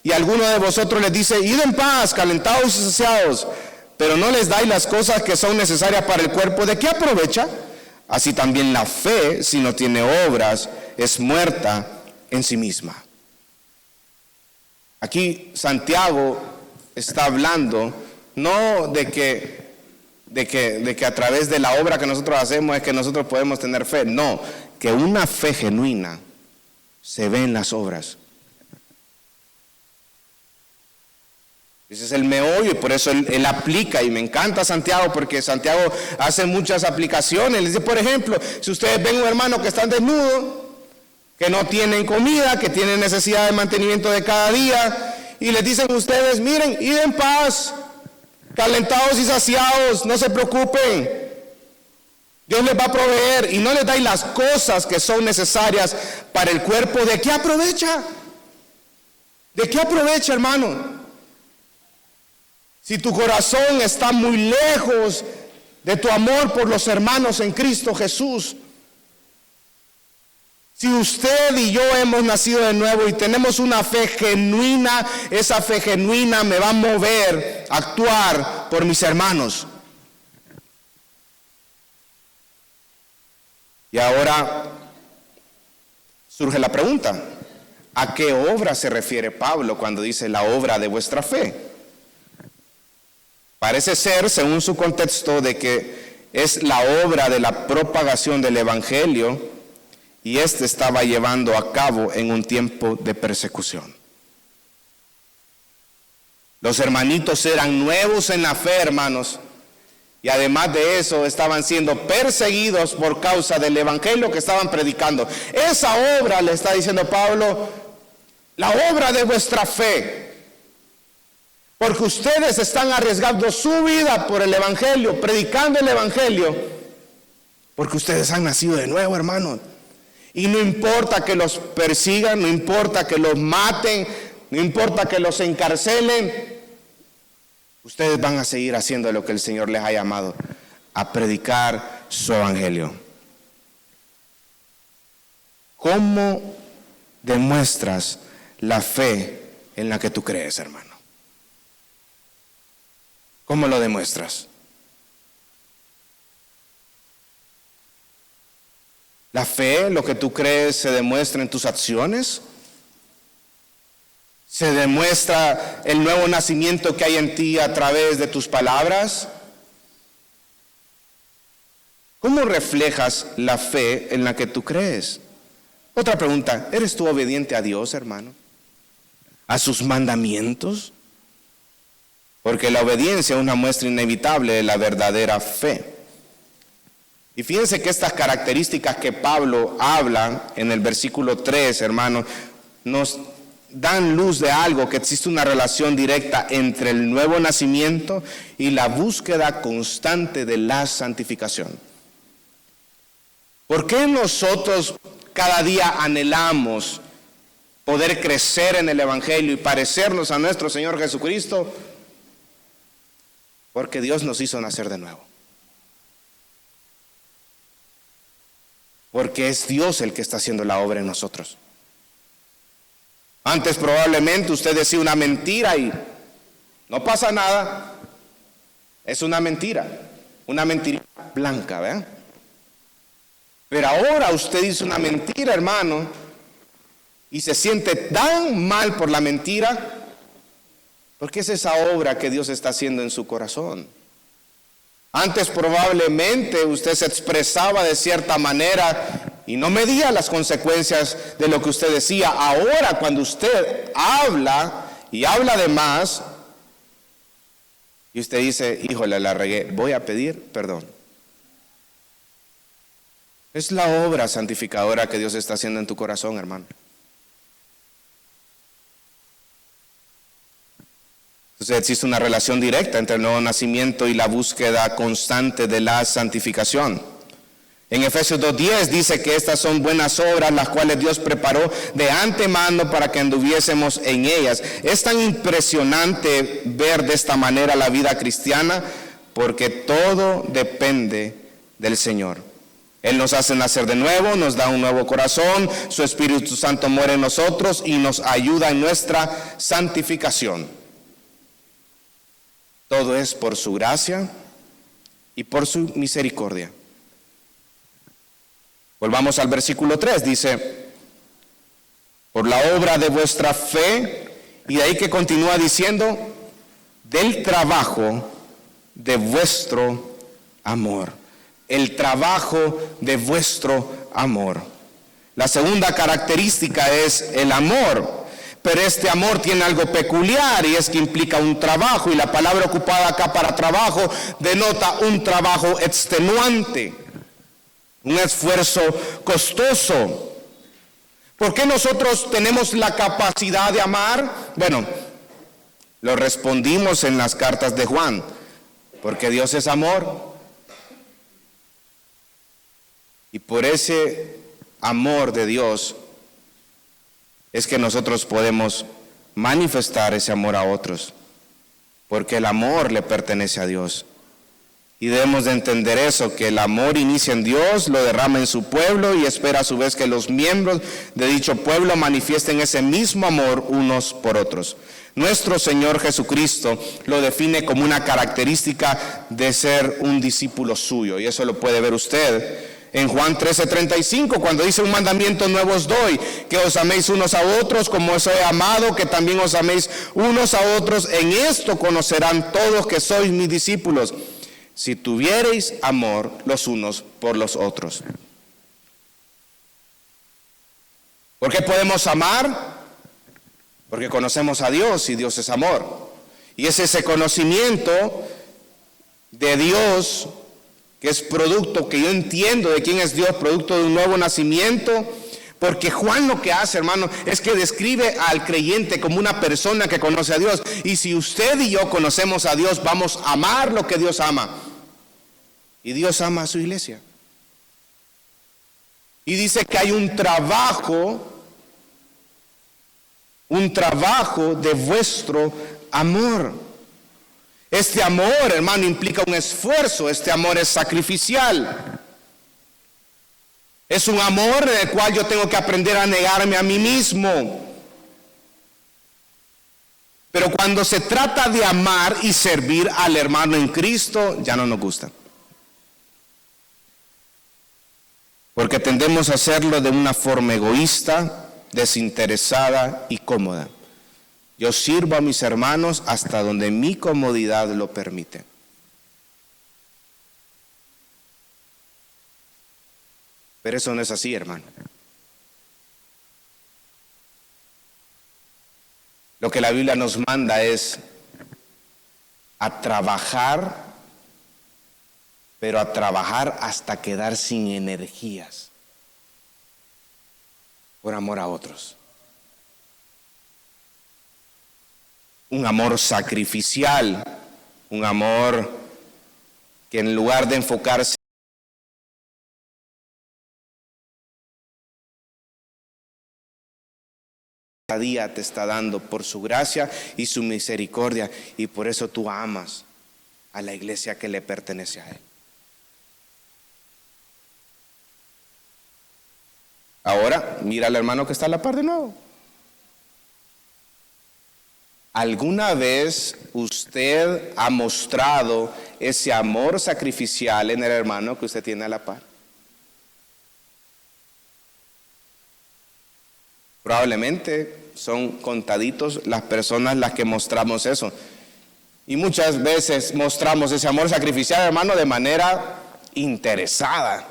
y alguno de vosotros les dice: id en paz, calentados y saciados, pero no les dais las cosas que son necesarias para el cuerpo, ¿de qué aprovecha? Así también la fe, si no tiene obras, es muerta en sí misma. Aquí Santiago está hablando no de que a través de la obra que nosotros hacemos es que nosotros podemos tener fe. No, que una fe genuina se ve en las obras. Ese es el meollo, y por eso él aplica, y me encanta Santiago, porque Santiago hace muchas aplicaciones. Él dice, por ejemplo, si ustedes ven un hermano que está desnudo, que no tienen comida, que tienen necesidad de mantenimiento de cada día, y les dicen ustedes: miren, id en paz, calentados y saciados, no se preocupen, Dios les va a proveer, y no les dais las cosas que son necesarias para el cuerpo, ¿de qué aprovecha? ¿De qué aprovecha, hermano? Si tu corazón está muy lejos de tu amor por los hermanos en Cristo Jesús, Si usted y yo hemos nacido de nuevo y tenemos una fe genuina, esa fe genuina me va a mover a actuar por mis hermanos. Y ahora surge la pregunta, ¿a qué obra se refiere Pablo cuando dice la obra de vuestra fe? Parece ser, según su contexto, de que es la obra de la propagación del Evangelio y estaba llevando a cabo en un tiempo de persecución. Los hermanitos eran nuevos en la fe, hermanos, y además de eso estaban siendo perseguidos por causa del evangelio que estaban predicando. Esa obra, le está diciendo Pablo, la obra de vuestra fe. Porque ustedes están arriesgando su vida por el evangelio, predicando el evangelio. Porque ustedes han nacido de nuevo, hermanos. Y no importa que los persigan, no importa que los maten, no importa que los encarcelen. Ustedes van a seguir haciendo lo que el Señor les ha llamado, a predicar su evangelio. ¿Cómo demuestras la fe en la que tú crees, hermano? ¿Cómo lo demuestras? La fe, lo que tú crees, se demuestra en tus acciones. Se demuestra el nuevo nacimiento que hay en ti a través de tus palabras. ¿Cómo reflejas la fe en la que tú crees? Otra pregunta, ¿eres tú obediente a Dios, hermano? ¿A sus mandamientos? Porque la obediencia es una muestra inevitable de la verdadera fe. Y fíjense que estas características que Pablo habla en el versículo 3, hermano, nos dan luz de algo, que existe una relación directa entre el nuevo nacimiento y la búsqueda constante de la santificación. ¿Por qué nosotros cada día anhelamos poder crecer en el evangelio y parecernos a nuestro Señor Jesucristo? Porque Dios nos hizo nacer de nuevo. Porque es Dios el que está haciendo la obra en nosotros. Antes probablemente usted decía una mentira y no pasa nada. Es una mentira blanca, ¿verdad? Pero ahora usted dice una mentira, hermano, y se siente tan mal por la mentira, porque es esa obra que Dios está haciendo en su corazón. Antes probablemente usted se expresaba de cierta manera y no medía las consecuencias de lo que usted decía. Ahora cuando usted habla y habla de más, y usted dice, híjole, la regué, voy a pedir perdón. Es la obra santificadora que Dios está haciendo en tu corazón, hermano. Entonces existe una relación directa entre el nuevo nacimiento y la búsqueda constante de la santificación. En Efesios 2:10 dice que estas son buenas obras, las cuales Dios preparó de antemano para que anduviésemos en ellas. Es tan impresionante ver de esta manera la vida cristiana, porque todo depende del Señor. Él nos hace nacer de nuevo, nos da un nuevo corazón, su Espíritu Santo muere en nosotros y nos ayuda en nuestra santificación. Todo es por su gracia y por su misericordia. Volvamos al versículo 3, dice, por la obra de vuestra fe, y de ahí que continúa diciendo, del trabajo de vuestro amor. El trabajo de vuestro amor. La segunda característica es el amor. Pero este amor tiene algo peculiar y es que implica un trabajo, y la palabra ocupada acá para trabajo denota un trabajo extenuante, un esfuerzo costoso. ¿Por qué nosotros tenemos la capacidad de amar? Bueno, lo respondimos en las cartas de Juan, porque Dios es amor. Y por ese amor de Dios es que nosotros podemos manifestar ese amor a otros, porque el amor le pertenece a Dios. Y debemos de entender eso, que el amor inicia en Dios, lo derrama en su pueblo y espera a su vez que los miembros de dicho pueblo manifiesten ese mismo amor unos por otros. Nuestro Señor Jesucristo lo define como una característica de ser un discípulo suyo, y eso lo puede ver usted en Juan 13:35, cuando dice: un mandamiento nuevo os doy, que os améis unos a otros como os he amado, que también os améis unos a otros. En esto conocerán todos que sois mis discípulos, si tuviereis amor los unos por los otros. ¿Por qué podemos amar? Porque conocemos a Dios y Dios es amor. Y es ese conocimiento de Dios que es producto, que yo entiendo de quién es Dios, producto de un nuevo nacimiento. Porque Juan lo que hace, hermano, es que describe al creyente como una persona que conoce a Dios. Y si usted y yo conocemos a Dios, vamos a amar lo que Dios ama. Y Dios ama a su iglesia. Y dice que hay un trabajo de vuestro amor. Este amor, hermano, implica un esfuerzo. Este amor es sacrificial. Es un amor en el cual yo tengo que aprender a negarme a mí mismo. Pero cuando se trata de amar y servir al hermano en Cristo, ya no nos gusta. Porque tendemos a hacerlo de una forma egoísta, desinteresada y cómoda. Yo sirvo a mis hermanos hasta donde mi comodidad lo permite. Pero eso no es así, hermano. Lo que la Biblia nos manda es a trabajar, pero a trabajar hasta quedar sin energías por amor a otros. Un amor sacrificial, un amor que en lugar de enfocarse cada día te está dando por su gracia y su misericordia, y por eso tú amas a la iglesia que le pertenece a Él. Ahora, mira al hermano que está a la par de nuevo. ¿Alguna vez usted ha mostrado ese amor sacrificial en el hermano que usted tiene a la par? Probablemente son contaditos las personas las que mostramos eso. Y muchas veces mostramos ese amor sacrificial, hermano, de manera interesada.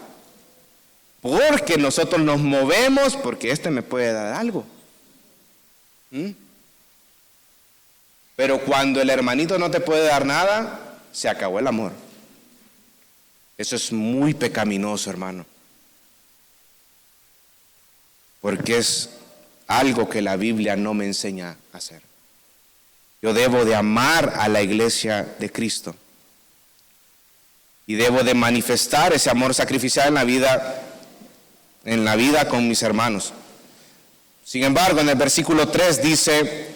Porque nosotros nos movemos porque este me puede dar algo. Pero cuando el hermanito no te puede dar nada, se acabó el amor. Eso es muy pecaminoso, hermano. Porque es algo que la Biblia no me enseña a hacer. Yo debo de amar a la iglesia de Cristo. Y debo de manifestar ese amor sacrificial en la vida con mis hermanos. Sin embargo, en el versículo 3 dice: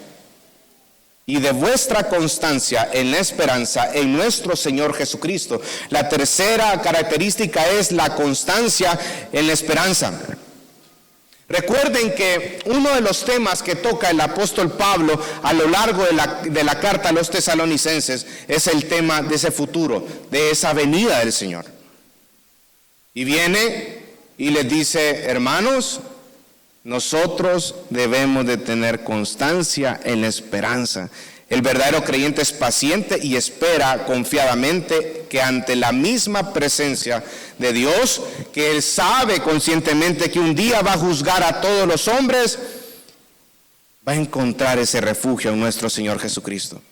y de vuestra constancia en la esperanza en nuestro Señor Jesucristo. La tercera característica es la constancia en la esperanza. Recuerden que uno de los temas que toca el apóstol Pablo a lo largo de la carta a los tesalonicenses es el tema de ese futuro, de esa venida del Señor. Y viene y les dice: hermanos, nosotros debemos de tener constancia en la esperanza. El verdadero creyente es paciente y espera confiadamente que ante la misma presencia de Dios, que Él sabe conscientemente que un día va a juzgar a todos los hombres, va a encontrar ese refugio en nuestro Señor Jesucristo.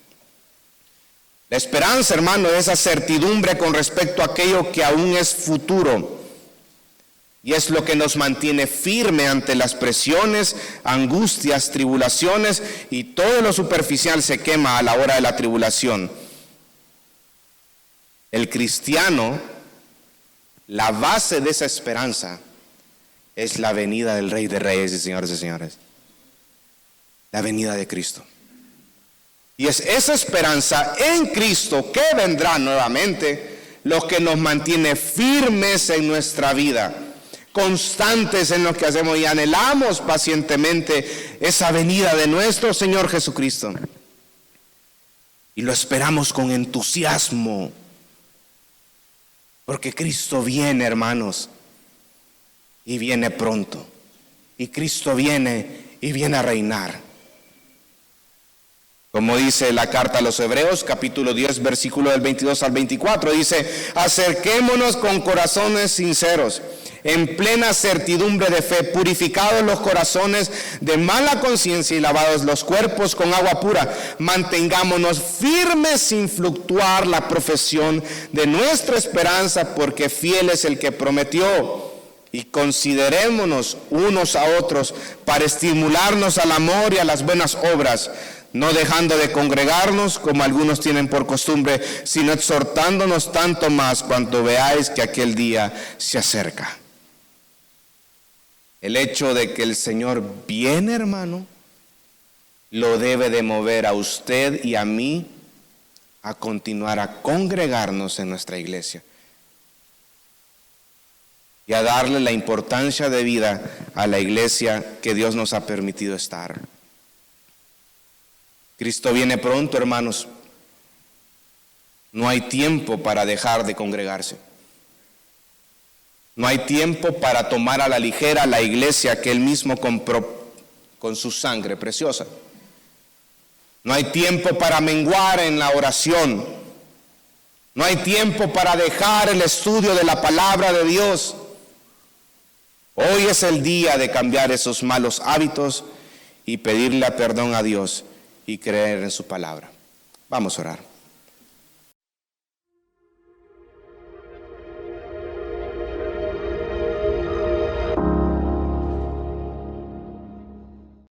La esperanza, hermano, es esa certidumbre con respecto a aquello que aún es futuro. Y es lo que nos mantiene firme ante las presiones, angustias, tribulaciones, y todo lo superficial se quema a la hora de la tribulación. El cristiano, la base de esa esperanza es la venida del Rey de Reyes y Señores de Señores. La venida de Cristo. Y es esa esperanza en Cristo que vendrá nuevamente lo que nos mantiene firmes en nuestra vida, constantes en lo que hacemos, y anhelamos pacientemente esa venida de nuestro Señor Jesucristo. Y lo esperamos con entusiasmo, porque Cristo viene, hermanos, y viene pronto. Y Cristo viene y viene a reinar. Como dice la carta a los Hebreos, capítulo 10, versículo del 22 al 24, dice: acerquémonos con corazones sinceros, en plena certidumbre de fe, purificados los corazones de mala conciencia y lavados los cuerpos con agua pura. Mantengámonos firmes sin fluctuar la profesión de nuestra esperanza, porque fiel es el que prometió. Y considerémonos unos a otros para estimularnos al amor y a las buenas obras, no dejando de congregarnos como algunos tienen por costumbre, sino exhortándonos tanto más cuanto veáis que aquel día se acerca. El hecho de que el Señor viene, hermano, lo debe de mover a usted y a mí a continuar a congregarnos en nuestra iglesia y a darle la importancia de vida a la iglesia que Dios nos ha permitido estar. Cristo viene pronto, hermanos. No hay tiempo para dejar de congregarse. No hay tiempo para tomar a la ligera la iglesia que Él mismo compró con su sangre preciosa. No hay tiempo para menguar en la oración. No hay tiempo para dejar el estudio de la palabra de Dios. Hoy es el día de cambiar esos malos hábitos y pedirle perdón a Dios y creer en su palabra. Vamos a orar.